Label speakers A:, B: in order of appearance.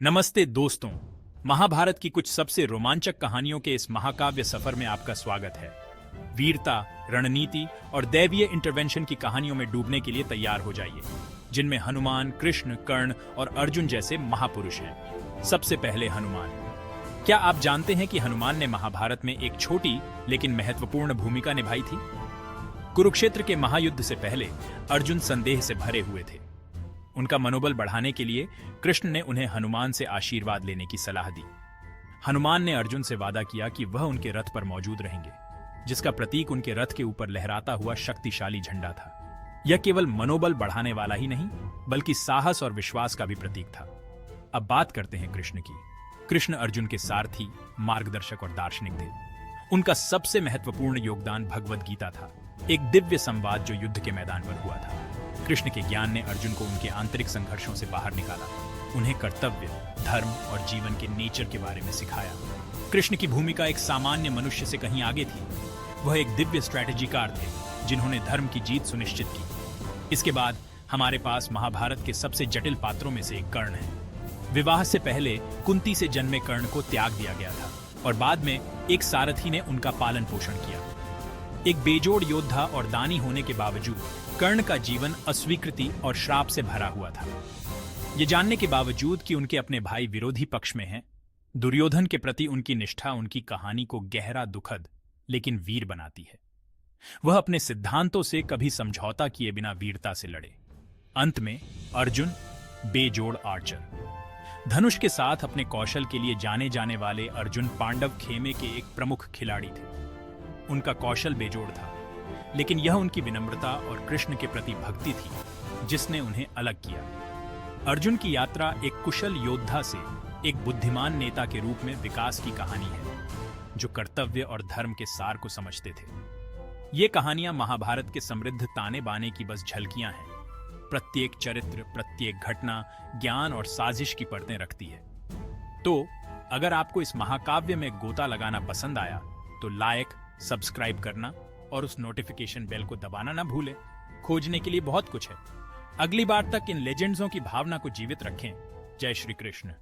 A: नमस्ते दोस्तों, महाभारत की कुछ सबसे रोमांचक कहानियों के इस महाकाव्य सफर में आपका स्वागत है। वीरता, रणनीति और दैवीय इंटरवेंशन की कहानियों में डूबने के लिए तैयार हो जाइए, जिनमें हनुमान, कृष्ण, कर्ण और अर्जुन जैसे महापुरुष हैं। सबसे पहले हनुमान। क्या आप जानते हैं कि हनुमान ने महाभारत में एक छोटी लेकिन महत्वपूर्ण भूमिका निभाई थी? कुरुक्षेत्र के महायुद्ध से पहले अर्जुन संदेह से भरे हुए थे। उनका मनोबल बढ़ाने के लिए कृष्ण ने उन्हें हनुमान से आशीर्वाद लेने की सलाह दी। हनुमान ने अर्जुन से वादा किया कि वह उनके रथ पर मौजूद रहेंगे, जिसका प्रतीक उनके रथ के ऊपर लहराता हुआ शक्तिशाली झंडा था। यह केवल मनोबल बढ़ाने वाला ही नहीं, बल्कि साहस और विश्वास का भी प्रतीक था। अब बात करते हैं कृष्ण की। कृष्ण अर्जुन के सारथी, मार्गदर्शक और दार्शनिक थे। उनका सबसे महत्वपूर्ण योगदान भगवद गीता था, एक दिव्य संवाद जो युद्ध के मैदान पर हुआ था। कृष्ण के ज्ञान ने अर्जुन को उनके आंतरिक संघर्षों से बाहर निकाला, उन्हें कर्तव्य, धर्म और जीवन के नेचर के बारे में सिखाया। कृष्ण की भूमिका एक सामान्य मनुष्य से कहीं आगे थी। वह एक दिव्य स्ट्रैटेजिकार थे, जिन्होंने धर्म की जीत सुनिश्चित की। इसके बाद हमारे पास महाभारत के सबसे जटिल पात्रों में से एक कर्ण है। विवाह से पहले कुंती से जन्मे कर्ण को त्याग दिया गया था और बाद में एक सारथी ने उनका पालन पोषण किया। एक बेजोड़ योद्धा और दानी होने के बावजूद कर्ण का जीवन अस्वीकृति और श्राप से भरा हुआ था। ये जानने के बावजूद कि उनके अपने भाई विरोधी पक्ष में हैं, दुर्योधन के प्रति उनकी निष्ठा उनकी कहानी को गहरा, दुखद लेकिन वीर बनाती है। वह अपने सिद्धांतों से कभी समझौता किए बिना वीरता से लड़े। अंत में अर्जुन, बेजोड़ आर्चर। धनुष के साथ अपने कौशल के लिए जाने जाने वाले अर्जुन पांडव खेमे के एक प्रमुख खिलाड़ी थे। उनका कौशल बेजोड़ था, लेकिन यह उनकी विनम्रता और कृष्ण के प्रति भक्ति थी जिसने उन्हें अलग किया। अर्जुन की यात्रा एक कुशल योद्धा से एक बुद्धिमान नेता के रूप में विकास की कहानी है, जो कर्तव्य और धर्म के सार को समझते थे। ये कहानियां महाभारत के समृद्ध ताने बाने की बस झलकियां हैं। प्रत्येक चरित्र, प्रत्येक घटना ज्ञान और साजिश की परतें रखती है। तो अगर आपको इस महाकाव्य में गोता लगाना पसंद आया तो लाइक, सब्सक्राइब करना और उस नोटिफिकेशन बेल को दबाना ना भूलें। खोजने के लिए बहुत कुछ है। अगली बार तक इन लेजेंड्सों की भावना को जीवित रखें। जय श्री कृष्ण।